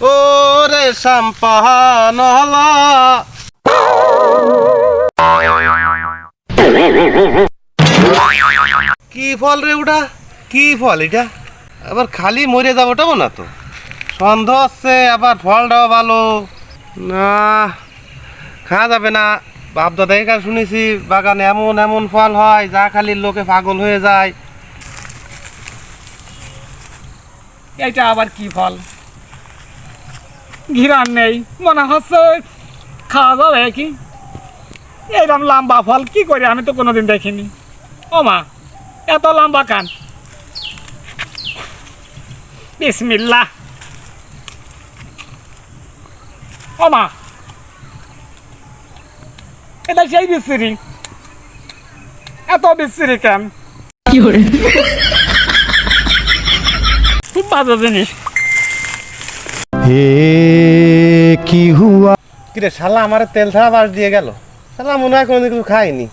ওরে সাম্পানলা কি ফল রে ওটা? কি ফল এটা? আবার খালি মরে যাবোটাও না তো, সন্দেহ হচ্ছে। আবার ফলটাও ভালো না, খাওয়া যাবে না। বাপ দাদাই কাছে শুনেছি বাগানে এমন এমন ফল হয় যা খালি লোকে পাগল হয়ে যায়। এইটা আবার কি ফল? ঘিরান নেই, মনে হচ্ছে খাওয়া যাবে কি? এইরকম লম্বা ফল কি করে, আমি তো কোনোদিন দেখিনি। ও মা, এত লম্বা কান! বিসমিল্লাহ। ও মা, এটা সেই বিশ্রী। এত বিশ্রী কেন? খুব বাজে জিনিস। কিরে শালা আমার তেল ছাড়া বাস দিয়ে গেল। শালা মনে হয় কোনোদিন কিছু খাইনি।